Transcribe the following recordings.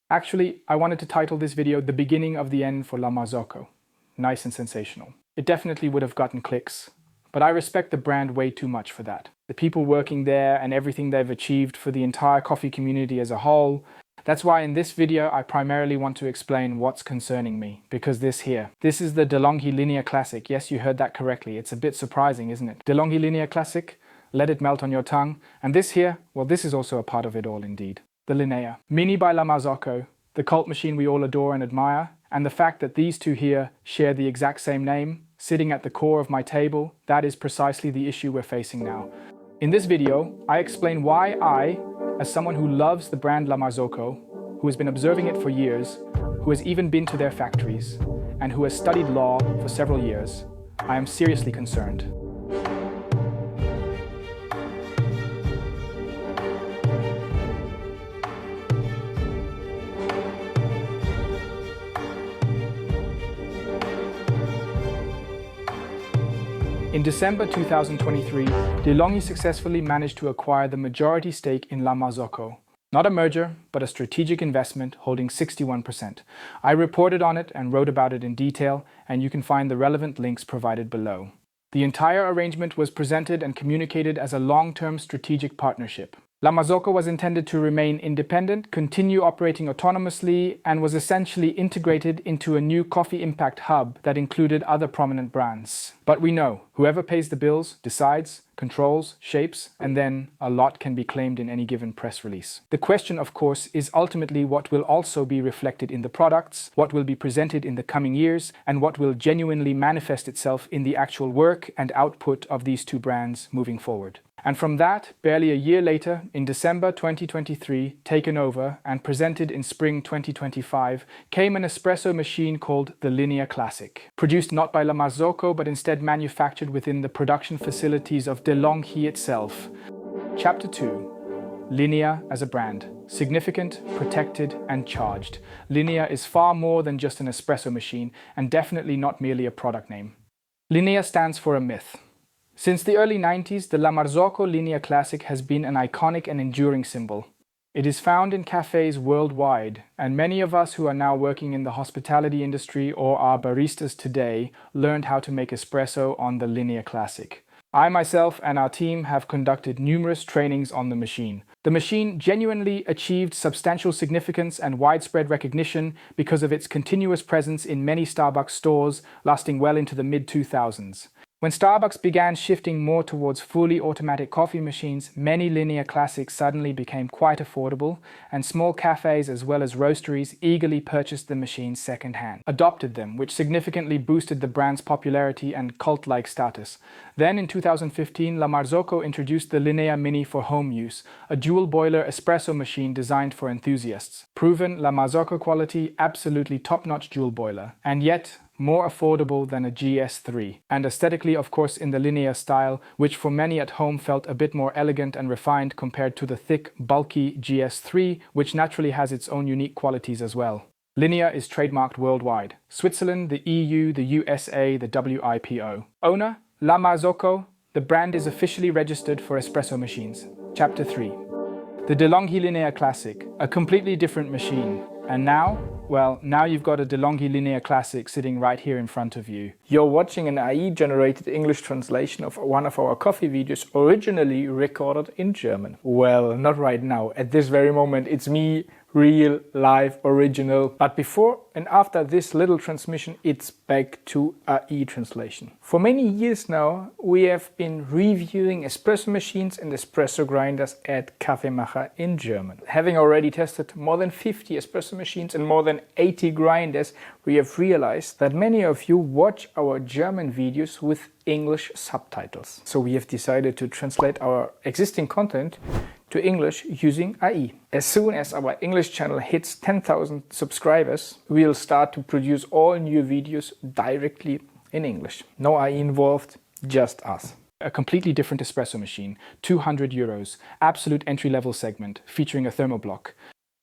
Actually, I wanted to title this video The Beginning of the End for La Marzocco. Nice and sensational. It definitely would have gotten clicks, but I respect the brand way too much for that. The people working there and everything they've achieved for the entire coffee community as a whole. That's why in this video I primarily want to explain what's concerning me, because this is the DeLonghi Linea Classic. Yes, you heard that correctly. It's a bit surprising, isn't it? DeLonghi Linea Classic, let it melt on your tongue. And this here, well, this is also a part of it all indeed. The Linea. Mini by La Marzocco, the cult machine we all adore and admire, and the fact that these two here share the exact same name, sitting at the core of my table, that is precisely the issue we're facing now. In this video, I explain why I, as someone who loves the brand La Marzocco, who has been observing it for years, who has even been to their factories, and who has studied law for several years, I am seriously concerned. In December 2023, DeLonghi successfully managed to acquire the majority stake in La Marzocco. Not a merger, but a strategic investment holding 61%. I reported on it and wrote about it in detail, and you can find the relevant links provided below. The entire arrangement was presented and communicated as a long-term strategic partnership. La Marzocco was intended to remain independent, continue operating autonomously, and was essentially integrated into a new coffee impact hub that included other prominent brands. But we know, whoever pays the bills decides, controls, shapes, and then a lot can be claimed in any given press release. The question, of course, is ultimately what will also be reflected in the products, what will be presented in the coming years, and what will genuinely manifest itself in the actual work and output of these two brands moving forward. And from that, barely a year later, in December 2023, taken over and presented in spring 2025, came an espresso machine called the Linea Classic. Produced not by La Marzocco, but instead manufactured within the production facilities of DeLonghi itself. Chapter 2. Linea as a brand. Significant, protected, and charged. Linea is far more than just an espresso machine, and definitely not merely a product name. Linea stands for a myth. Since the early 90s, the La Marzocco Linea Classic has been an iconic and enduring symbol. It is found in cafes worldwide, and many of us who are now working in the hospitality industry or are baristas today learned how to make espresso on the Linea Classic. I myself and our team have conducted numerous trainings on the machine. The machine genuinely achieved substantial significance and widespread recognition because of its continuous presence in many Starbucks stores lasting well into the mid-2000s. When Starbucks began shifting more towards fully automatic coffee machines, many Linea Classics suddenly became quite affordable, and small cafes as well as roasteries eagerly purchased the machines second-hand, adopted them, which significantly boosted the brand's popularity and cult-like status. Then in 2015, La Marzocco introduced the Linea Mini for home use, a dual-boiler espresso machine designed for enthusiasts. Proven La Marzocco quality, absolutely top-notch dual boiler, and yet more affordable than a GS3, and aesthetically of course in the Linea style, which for many at home felt a bit more elegant and refined compared to the thick, bulky GS3, which naturally has its own unique qualities as well. Linea is trademarked worldwide. Switzerland, the EU, the USA, the WIPO. Owner, La Marzocco. The brand is officially registered for espresso machines. Chapter 3. The DeLonghi Linea Classic, a completely different machine. And now? Well, now you've got a DeLonghi Linea Classic sitting right here in front of you. You're watching an AI-generated English translation of one of our coffee videos originally recorded in German. Well, not right now. At this very moment, it's me, real, live, original. But before and after this little transmission, it's back to AI translation. For many years now, we have been reviewing espresso machines and espresso grinders at Kaffeemacher in German. Having already tested more than 50 espresso machines and more than 80 grinders, we have realized that many of you watch our German videos with English subtitles. So we have decided to translate our existing content to English using AI. As soon as our English channel hits 10,000 subscribers, we'll start to produce all new videos directly in English. No AI involved, just us. A completely different espresso machine, €200, absolute entry-level segment, featuring a thermoblock.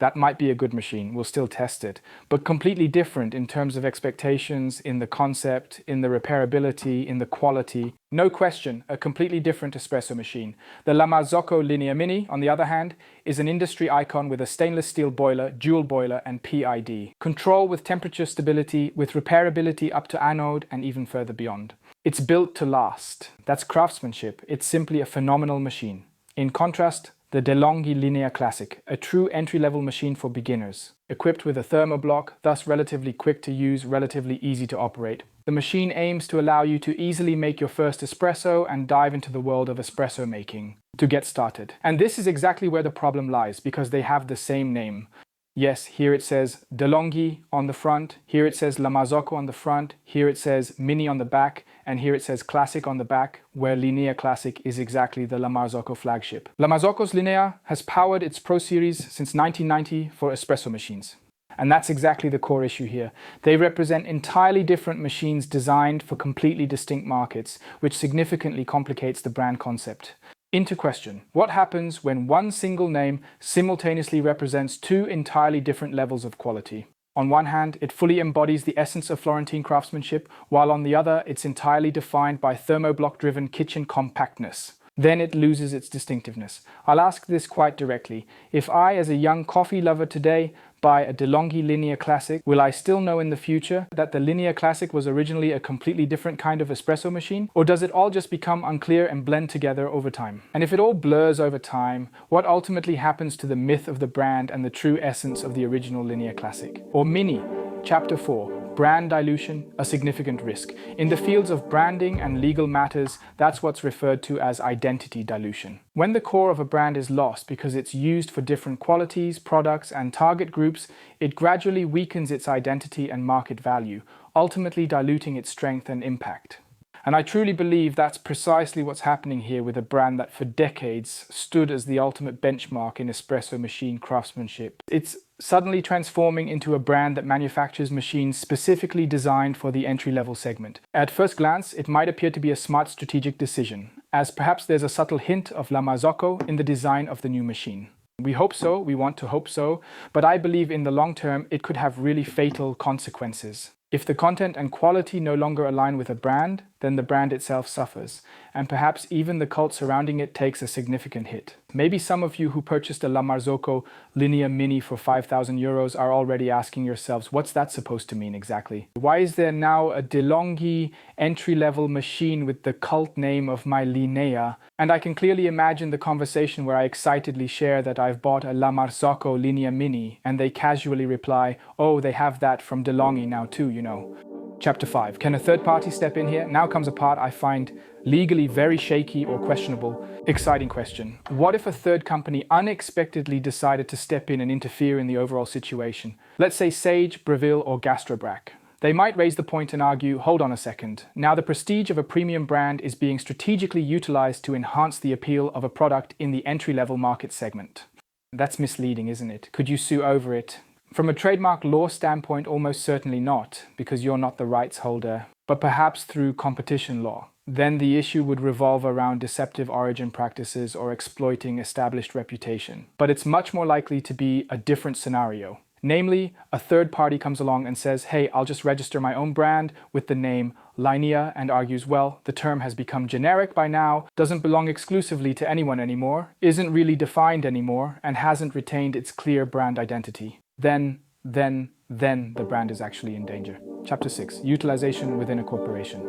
That might be a good machine, we'll still test it, but completely different in terms of expectations, in the concept, in the repairability, in the quality. No question, a completely different espresso machine. The La Marzocco Linea Mini, on the other hand, is an industry icon with a stainless steel boiler, dual boiler and PID. Control with temperature stability, with repairability up to anode and even further beyond. It's built to last. That's craftsmanship. It's simply a phenomenal machine. In contrast, the DeLonghi Linea Classic, a true entry-level machine for beginners, equipped with a thermoblock, thus relatively quick to use, relatively easy to operate. The machine aims to allow you to easily make your first espresso and dive into the world of espresso making to get started. And this is exactly where the problem lies, because they have the same name. Yes, here it says DeLonghi on the front, here it says La Marzocco on the front, here it says Mini on the back, and here it says Classic on the back, where Linea Classic is exactly the La Marzocco flagship. La Marzocco's Linea has powered its Pro Series since 1990 for espresso machines. And that's exactly the core issue here. They represent entirely different machines designed for completely distinct markets, which significantly complicates the brand concept. Into question, what happens when one single name simultaneously represents two entirely different levels of quality? On one hand, it fully embodies the essence of Florentine craftsmanship, while on the other, it's entirely defined by thermoblock-driven kitchen compactness. Then it loses its distinctiveness. I'll ask this quite directly. If I, as a young coffee lover today, buy a DeLonghi Linea Classic, will I still know in the future that the Linea Classic was originally a completely different kind of espresso machine? Or does it all just become unclear and blend together over time? And if it all blurs over time, what ultimately happens to the myth of the brand and the true essence of the original Linea Classic? Or Mini, Chapter 4. Brand dilution, a significant risk. In the fields of branding and legal matters, that's what's referred to as identity dilution. When the core of a brand is lost because it's used for different qualities, products, and target groups, it gradually weakens its identity and market value, ultimately diluting its strength and impact. And I truly believe that's precisely what's happening here with a brand that for decades stood as the ultimate benchmark in espresso machine craftsmanship. It's suddenly transforming into a brand that manufactures machines specifically designed for the entry-level segment. At first glance, it might appear to be a smart strategic decision, as perhaps there's a subtle hint of La Marzocco in the design of the new machine. We hope so, we want to hope so, but I believe in the long term it could have really fatal consequences. If the content and quality no longer align with a brand, then the brand itself suffers, and perhaps even the cult surrounding it takes a significant hit. Maybe some of you who purchased a La Marzocco Linea Mini for 5,000 euros are already asking yourselves, what's that supposed to mean exactly? Why is there now a DeLonghi entry-level machine with the cult name of my Linea? And I can clearly imagine the conversation where I excitedly share that I've bought a La Marzocco Linea Mini, and they casually reply, oh, they have that from DeLonghi now too, you know. Chapter 5. Can a third party step in here? Now comes a part I find legally very shaky or questionable. Exciting question. What if a third company unexpectedly decided to step in and interfere in the overall situation? Let's say Sage, Breville, or Gastrobrac. They might raise the point and argue, hold on a second. Now the prestige of a premium brand is being strategically utilized to enhance the appeal of a product in the entry-level market segment. That's misleading, isn't it? Could you sue over it? From a trademark law standpoint, almost certainly not, because you're not the rights holder, but perhaps through competition law. Then the issue would revolve around deceptive origin practices or exploiting established reputation. But it's much more likely to be a different scenario. Namely, a third party comes along and says, hey, I'll just register my own brand with the name Linea, and argues, well, the term has become generic by now, doesn't belong exclusively to anyone anymore, isn't really defined anymore, and hasn't retained its clear brand identity. Then the brand is actually in danger. Chapter 6. Utilization within a corporation.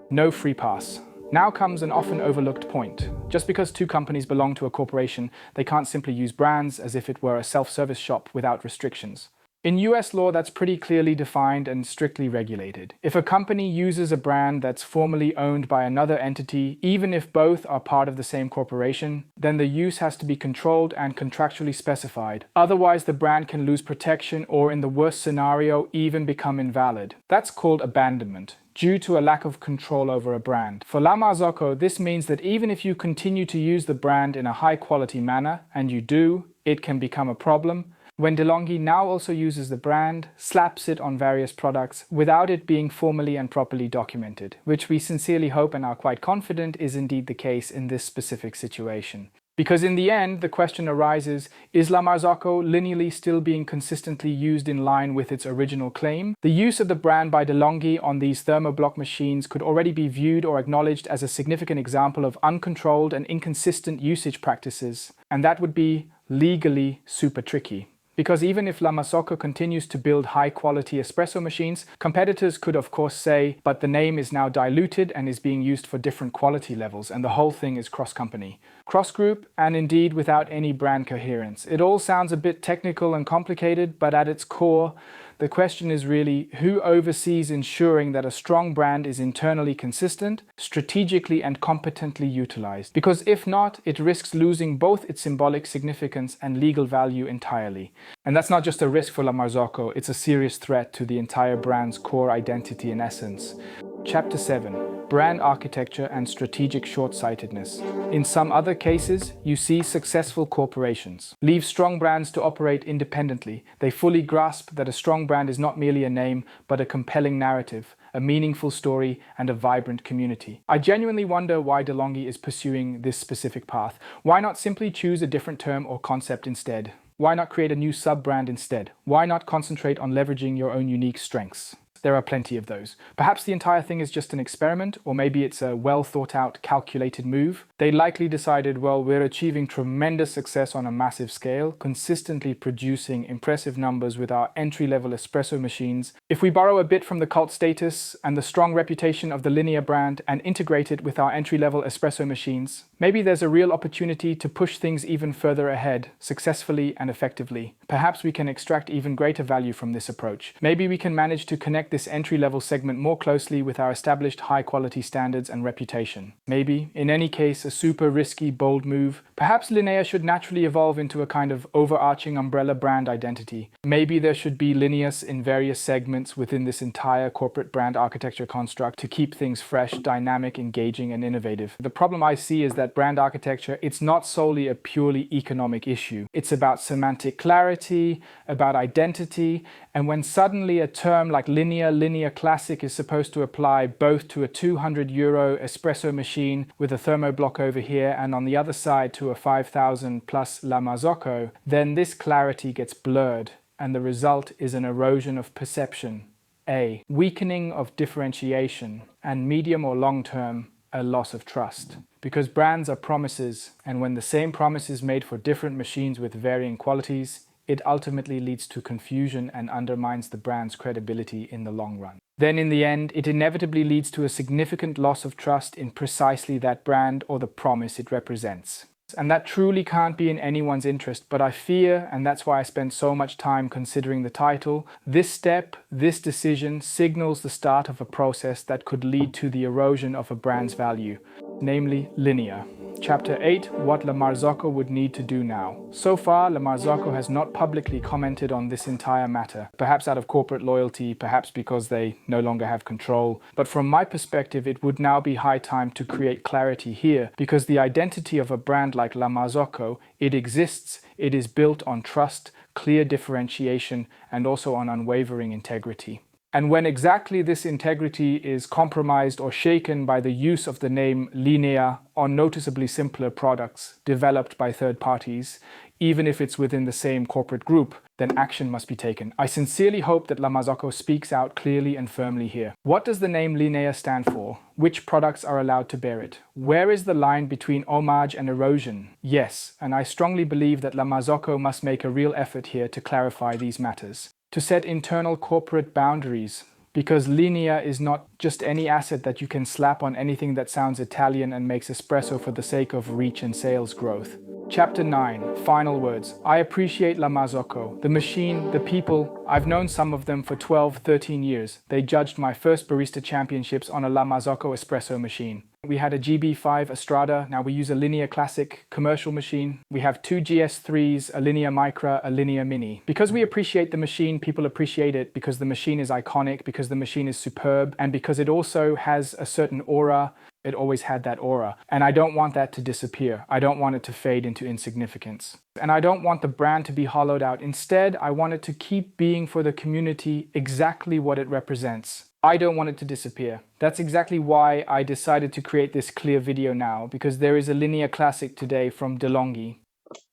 No free pass. Now comes an often overlooked point. Just because two companies belong to a corporation, they can't simply use brands as if it were a self-service shop without restrictions. In US law, that's pretty clearly defined and strictly regulated. If a company uses a brand that's formally owned by another entity, even if both are part of the same corporation, then the use has to be controlled and contractually specified. Otherwise, the brand can lose protection or, in the worst scenario, even become invalid. That's called abandonment, due to a lack of control over a brand. For La Marzocco, this means that even if you continue to use the brand in a high-quality manner, and you do, it can become a problem. When DeLonghi now also uses the brand, slaps it on various products without it being formally and properly documented, which we sincerely hope and are quite confident is indeed the case in this specific situation. Because in the end, the question arises, is La Marzocco linearly still being consistently used in line with its original claim? The use of the brand by DeLonghi on these thermoblock machines could already be viewed or acknowledged as a significant example of uncontrolled and inconsistent usage practices, and that would be legally super tricky. Because even if La Marzocco continues to build high-quality espresso machines, competitors could of course say, but the name is now diluted and is being used for different quality levels, and the whole thing is cross-company. Cross-group, and indeed without any brand coherence. It all sounds a bit technical and complicated, but at its core, the question is really who oversees ensuring that a strong brand is internally consistent, strategically and competently utilized. Because if not, it risks losing both its symbolic significance and legal value entirely. And that's not just a risk for La Marzocco, it's a serious threat to the entire brand's core identity and essence. Chapter 7. Brand architecture and strategic short-sightedness. In some other cases, you see successful corporations leave strong brands to operate independently. They fully grasp that a strong brand is not merely a name, but a compelling narrative, a meaningful story, and a vibrant community. I genuinely wonder why DeLonghi is pursuing this specific path. Why not simply choose a different term or concept instead? Why not create a new sub-brand instead? Why not concentrate on leveraging your own unique strengths? There are plenty of those. Perhaps the entire thing is just an experiment, or maybe it's a well-thought-out, calculated move. They likely decided, well, we're achieving tremendous success on a massive scale, consistently producing impressive numbers with our entry-level espresso machines. If we borrow a bit from the cult status and the strong reputation of the Linea brand and integrate it with our entry-level espresso machines, maybe there's a real opportunity to push things even further ahead, successfully and effectively. Perhaps we can extract even greater value from this approach. Maybe we can manage to connect this entry-level segment more closely with our established high-quality standards and reputation. Maybe, in any case, a super risky, bold move. Perhaps Linea should naturally evolve into a kind of overarching umbrella brand identity. Maybe there should be Lineas in various segments within this entire corporate brand architecture construct to keep things fresh, dynamic, engaging, and innovative. The problem I see is that brand architecture, it's not solely a purely economic issue. It's about semantic clarity, about identity, and when suddenly a term like Linea Classic is supposed to apply both to a €200 espresso machine with a thermoblock over here and on the other side to a 5,000 plus La Marzocco, then this clarity gets blurred and the result is an erosion of perception, a weakening of differentiation, and medium or long term, a loss of trust. Because brands are promises, and when the same promise is made for different machines with varying qualities, it ultimately leads to confusion and undermines the brand's credibility in the long run. Then in the end, it inevitably leads to a significant loss of trust in precisely that brand or the promise it represents. And that truly can't be in anyone's interest, but I fear, and that's why I spent so much time considering the title, this step, this decision signals the start of a process that could lead to the erosion of a brand's value, namely Linea. Chapter 8, what La Marzocco would need to do now. So far, La Marzocco has not publicly commented on this entire matter, perhaps out of corporate loyalty, perhaps because they no longer have control. But from my perspective, it would now be high time to create clarity here, because the identity of a brand like La Marzocco, it exists, it is built on trust, clear differentiation, and also on unwavering integrity. And when exactly this integrity is compromised or shaken by the use of the name Linea on noticeably simpler products developed by third parties, even if it's within the same corporate group, then action must be taken. I sincerely hope that La Marzocco speaks out clearly and firmly here. What does the name Linea stand for? Which products are allowed to bear it? Where is the line between homage and erosion? Yes, and I strongly believe that La Marzocco must make a real effort here to clarify these matters, to set internal corporate boundaries, because Linea is not just any asset that you can slap on anything that sounds Italian and makes espresso for the sake of reach and sales growth. Chapter 9, final words. I appreciate La Marzocco, the machine, the people. I've known some of them for 12, 13 years. They judged my first barista championships on a La Marzocco espresso machine. We had a GB5 Estrada, now we use a Linea Classic commercial machine. We have two GS3s, a Linea Micra, a Linea Mini. Because we appreciate the machine, people appreciate it because the machine is iconic, because the machine is superb, and because it also has a certain aura. It always had that aura. And I don't want that to disappear. I don't want it to fade into insignificance. And I don't want the brand to be hollowed out. Instead, I want it to keep being for the community exactly what it represents. I don't want it to disappear. That's exactly why I decided to create this clear video now, because there is a Linea Classic today from DeLonghi.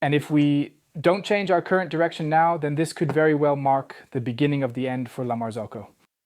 And if we don't change our current direction now, then this could very well mark the beginning of the end for La Marzocco.